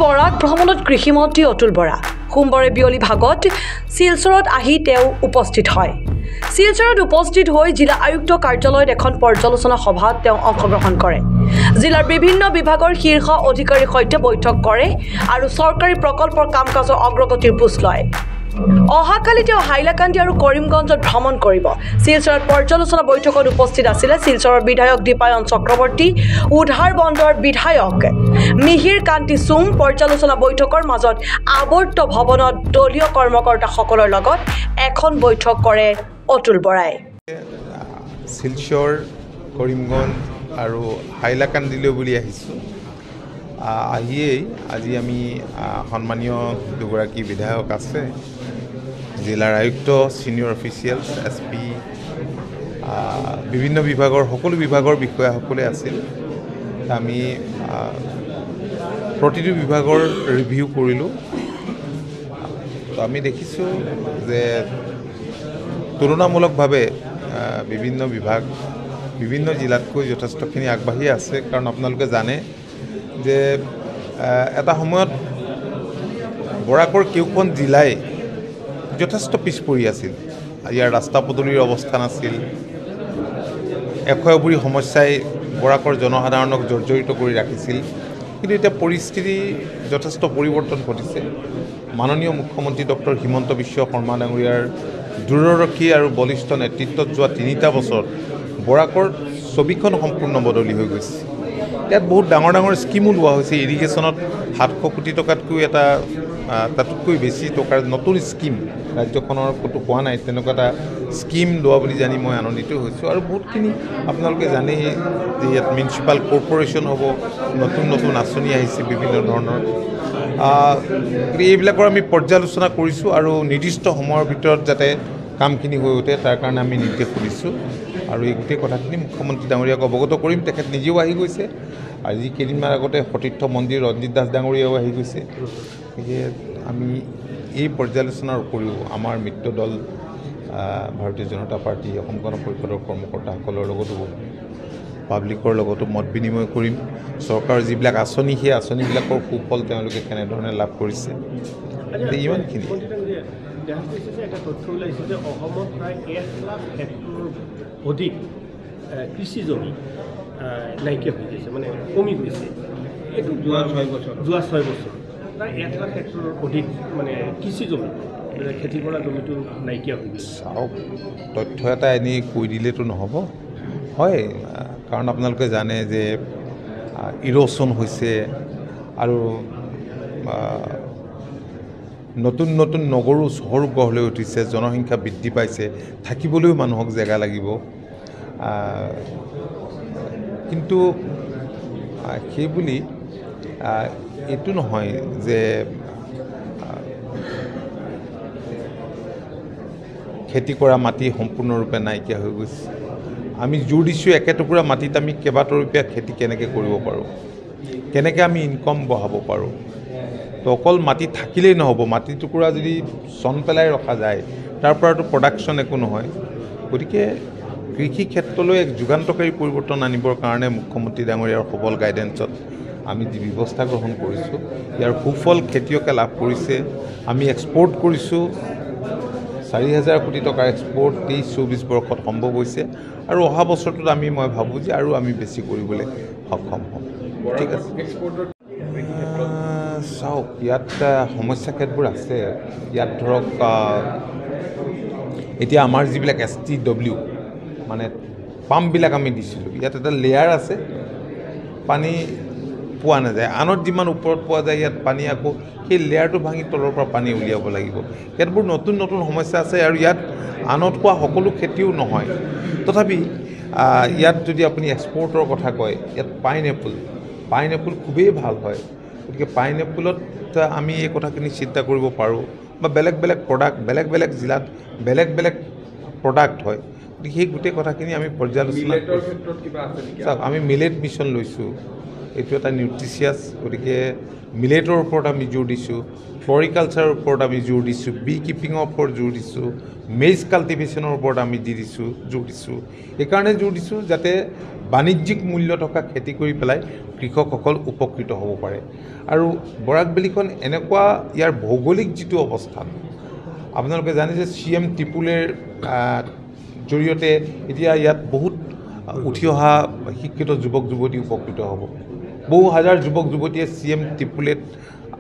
বৰাক ভ্ৰমণত কৃষিমন্ত্ৰী অতুল বৰা সোমবাৰে বিয়লি ভাগত শিলচৰত আহি তেওঁ উপস্থিত হয়। শিলচৰত উপস্থিত হৈ জিলা আয়ুক্ত কাৰ্যালয়ত এখন পৰ্যালোচনা সভাত তেওঁ অংশগ্ৰহণ কৰে। জিলাৰ বিভিন্ন বিভাগৰ শীৰ্ষ অধিকাৰীৰ সৈতে বৈঠক কৰে আৰু চৰকাৰী প্ৰকল্পৰ কাম কাজৰ অগ্ৰগতিৰ বুজ লয়। অহাকালি তেওঁ হাইলাকান্দি আৰু কৰিমগঞ্জত ভ্ৰমণ কৰিব। শিলচৰত পৰ্যালোচনা বৈঠকত উপস্থিত আছিলে শিলচৰৰ বিধায়ক দীপায়ন চক্ৰৱৰ্তী, উধাৰ বন্দৰ বিধায়ক মিহিৰ কান্তি চুম। পৰ্যালোচনা বৈঠকৰ মাজত আৱৰ্ত ভৱনত দলীয় কৰ্মকৰ্তাসকলৰ লগত এখন বৈঠক কৰে অতুল বৰাই। শিলচৰ, কৰিমগঞ্জ আৰু হাইলাকান্দিলৈ বুলি আহিছোঁ। আহিয়েই আজি আমি সন্মানীয় দুগৰাকী বিধায়ক আছে, জিলাৰ আয়ুক্ত, ছিনিয়ৰ অফিচিয়েলছ, SP, বিভিন্ন বিভাগৰ সকলো বিভাগৰ বিষয়াসকলে আছিল। আমি প্ৰতিটো বিভাগৰ ৰিভিউ কৰিলোঁ। তো আমি দেখিছোঁ যে তুলনামূলকভাৱে বিভিন্ন বিভাগ বিভিন্ন জিলাতকৈ যথেষ্টখিনি আগবাঢ়ি আছে। কাৰণ আপোনালোকে জানে যে এটা সময়ত বৰাকৰ কেউখন জিলাই যথেষ্ট পিছ পৰি আছিল। ইয়াৰ ৰাস্তা পদূলিৰ অৱস্থা নাছিল। এশয়বুৰি সমস্যাই বৰাকৰ জনসাধাৰণক জৰ্জৰিত কৰি ৰাখিছিল। কিন্তু এতিয়া পৰিস্থিতি যথেষ্ট পৰিৱৰ্তন ঘটিছে। মাননীয় মুখ্যমন্ত্ৰী ডক্টৰ হিমন্ত বিশ্ব শৰ্মা ডাঙৰীয়াৰ দূৰদৰ্শী আৰু বলিষ্ঠ নেতৃত্বত যোৱা 3টা বছৰত বৰাকৰ ছবিখন সম্পূৰ্ণ বদলি হৈ গৈছে। ইয়াত বহুত ডাঙৰ ডাঙৰ স্কিমো লোৱা হৈছে। ইৰিগেশ্যনত 700 কোটি টকাতকৈ তাতকৈ বেছি টকাৰ নতুন স্কিম ৰাজ্যখনৰ ক'তো হোৱা নাই। তেনেকুৱা এটা স্কিম লোৱা বুলি জানি মই আনন্দিত হৈছোঁ। আৰু বহুতখিনি আপোনালোকে জানেই যে ইয়াত মিউনিচিপাল কৰ্প'ৰেশ্যন হ'ব, নতুন নতুন আঁচনি আহিছে বিভিন্ন ধৰণৰ। এইবিলাকৰ আমি পৰ্যালোচনা কৰিছোঁ আৰু নিৰ্দিষ্ট সময়ৰ ভিতৰত যাতে কামখিনি হৈ উঠে তাৰ কাৰণে আমি নিৰ্দেশ কৰিছোঁ। আৰু এই গোটেই কথাখিনি মুখ্যমন্ত্ৰী ডাঙৰীয়াক অৱগত কৰিম। তেখেত নিজেও আহি গৈছে। আজি কেইদিনমান আগতে সতীৰ্থ মন্দিৰ ৰঞ্জিত দাস ডাঙৰীয়াও আহি গৈছে। গতিকে আমি এই পৰ্যালোচনাৰ উপৰিও আমাৰ মিত্ৰ দল ভাৰতীয় জনতা পাৰ্টি অসম গণ পৰিষদৰ কৰ্মকৰ্তাসকলৰ লগতো পাব্লিকৰ লগতো মত বিনিময় কৰিম। চৰকাৰৰ যিবিলাক আঁচনি সেই আঁচনিবিলাকৰ সুফল তেওঁলোকে কেনেধৰণে লাভ কৰিছে ইমানখিনি। এটা তথ্য ওলাইছে যে অসমত প্ৰায় 1 লাখ হেক্টৰ অধিক কৃষি জমি নাইকিয়া হৈ গৈছে, মানে কমি গৈছে। এইটো যোৱা 6 বছৰ প্ৰায় 1 লাখ হেক্টৰ অধিক মানে কৃষি জমি, খেতি কৰা জমিটো নাইকিয়া হৈ গৈছে। চাওক, তথ্য এটা এনেই কৈ দিলেতো নহ'ব। হয়, কাৰণ আপোনালোকে জানে যে ইৰ'শ্যন হৈছে আৰু নতুন নতুন নগৰো চহৰো গঢ় লৈ উঠিছে, জনসংখ্যা বৃদ্ধি পাইছে, থাকিবলৈও মানুহক জেগা লাগিব। কিন্তু সেইবুলি এইটো নহয় যে খেতি কৰা মাটি সম্পূৰ্ণৰূপে নাইকিয়া হৈ গৈছে। আমি জোৰ দিছোঁ একেটুকুৰা মাটিত আমি কেইবাটৰূপীয়া খেতি কেনেকৈ কৰিব পাৰোঁ, কেনেকৈ আমি ইনকম বঢ়াব পাৰোঁ। তো অকল মাটি থাকিলেই নহ'ব, মাটি টুকুৰা যদি চন পেলাই ৰখা যায় তাৰ পৰাতো প্ৰডাকশ্যন একো নহয়। গতিকে কৃষি ক্ষেত্ৰলৈ এক যুগান্তকাৰী পৰিৱৰ্তন আনিবৰ কাৰণে মুখ্যমন্ত্ৰী ডাঙৰীয়াৰ সবল গাইডেন্সত আমি যি ব্যৱস্থা গ্ৰহণ কৰিছোঁ ইয়াৰ সুফল খেতিয়কে লাভ কৰিছে। আমি এক্সপৰ্ট কৰিছোঁ, 4,000 কোটি টকাৰ এক্সপৰ্ট 23-24 বৰ্ষত সম্ভৱ হৈছে। আৰু অহা বছৰটোত মই ভাবোঁ যে আৰু আমি বেছি কৰিবলৈ সক্ষম হ'ম। ঠিক আছে, চাওক, ইয়াত সমস্যা ক্ষেত্ৰবোৰ আছে। ইয়াত ধৰক এতিয়া আমাৰ যিবিলাক STW মানে পাম্পবিলাক আমি দিছিলোঁ, ইয়াত এটা লেয়াৰ আছে, পানী পোৱা নাযায়। আনত যিমান ওপৰত পোৱা যায় ইয়াত পানী আকৌ সেই লেয়াৰটো ভাঙি তলৰ পৰা পানী উলিয়াব লাগিব। ইয়াতবোৰ নতুন নতুন সমস্যা আছে আৰু ইয়াত আনত হোৱা সকলো খেতিও নহয়। তথাপি ইয়াত যদি আপুনি এক্সপৰ্টৰ কথা কয়, ইয়াত পাইনএপল খুবেই ভাল হয়। গতিকে পাইনএপলত আমি এই কথাখিনি চিন্তা কৰিব পাৰোঁ। বা বেলেগ বেলেগ প্ৰডাক্ট, বেলেগ বেলেগ জিলাত বেলেগ বেলেগ প্ৰডাক্ট হয়। গতিকে সেই গোটেই কথাখিনি আমি পৰ্যালোচনা চাওক, আমি মিলেট মিছন লৈছোঁ। এইটো এটা নিউট্ৰিচিয়াছ, গতিকে মিলেটৰ ওপৰত আমি জোৰ দিছোঁ, ফ্লৰিকালচাৰৰ ওপৰত আমি জোৰ দিছোঁ, বি কিপিঙৰ ওপৰত জোৰ দিছোঁ, মেইজ কাল্টিভেশ্যনৰ ওপৰত আমি জোৰ দিছোঁ। এইকাৰণে জোৰ দিছোঁ যাতে বাণিজ্যিক মূল্য থকা খেতি কৰি পেলাই কৃষকসকল উপকৃত হ'ব পাৰে। আৰু বৰাক ভেলীখন এনেকুৱা ইয়াৰ ভৌগোলিক যিটো অৱস্থান, আপোনালোকে জানে যে CM টিপুলেৰ জৰিয়তে এতিয়া ইয়াত বহুত উঠি অহা শিক্ষিত যুৱক যুৱতী উপকৃত হ'ব। বহু হাজাৰ যুৱক যুৱতীয়ে CM টিপুলেট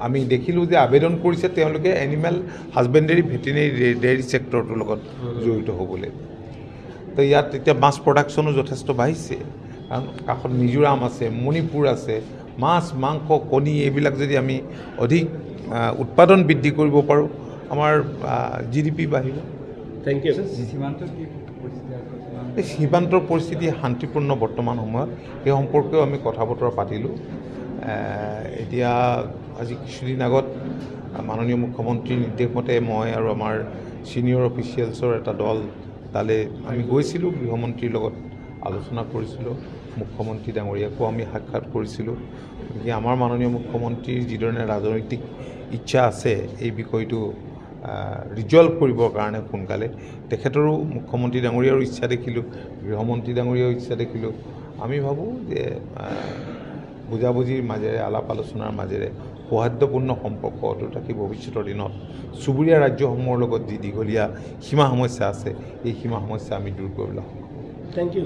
আমি দেখিলোঁ যে আবেদন কৰিছে তেওঁলোকে এনিমেল হাজবেণ্ডেৰী ভেটেনেৰী ডেইৰী ছেক্টৰটোৰ লগত জড়িত হ'বলৈ। তো ইয়াত এতিয়া মাছ প্ৰডাকশ্যনো যথেষ্ট বাঢ়িছে, কাৰণ কাষত মিজোৰাম আছে, মণিপুৰ আছে। মাছ, মাংস, কণী এইবিলাক যদি আমি অধিক উৎপাদন বৃদ্ধি কৰিব পাৰোঁ, আমাৰ GDP বাঢ়িব। Thank you. এই সীমান্তৰ পৰিস্থিতি শান্তিপূৰ্ণ বৰ্তমান সময়ত, সেই সম্পৰ্কেও আমি কথা বতৰা পাতিলোঁ। এতিয়া আজি কিছুদিন আগত মাননীয় মুখ্যমন্ত্ৰীৰ নিৰ্দেশ মতে মই আৰু আমাৰ ছিনিয়ৰ অফিচিয়েলছৰ এটা দল তালৈ আমি গৈছিলোঁ, গৃহমন্ত্ৰীৰ লগত আলোচনা কৰিছিলোঁ, মুখ্যমন্ত্ৰী ডাঙৰীয়াকো আমি সাক্ষাৎ কৰিছিলোঁ। গতিকে আমাৰ মাননীয় মুখ্যমন্ত্ৰীৰ যিধৰণে ৰাজনৈতিক ইচ্ছা আছে এই বিষয়টো ৰিজল্ভ কৰিবৰ কাৰণে সোনকালে, তেখেতৰো মুখ্যমন্ত্ৰী ডাঙৰীয়াৰো ইচ্ছা দেখিলোঁ, গৃহমন্ত্ৰী ডাঙৰীয়াৰো ইচ্ছা দেখিলোঁ। আমি ভাবোঁ যে বুজাবুজিৰ মাজেৰে, আলাপ আলোচনাৰ মাজেৰে সৌহাৰ্দ্যপূৰ্ণ সম্পৰ্ক অটুট ৰাখি ভৱিষ্যতৰ দিনত চুবুৰীয়া ৰাজ্যসমূহৰ লগত যি দীঘলীয়া সীমা সমস্যা আছে, এই সীমা সমস্যা আমি দূৰ কৰিবলৈ সক্ষম হ'ম। Thank U.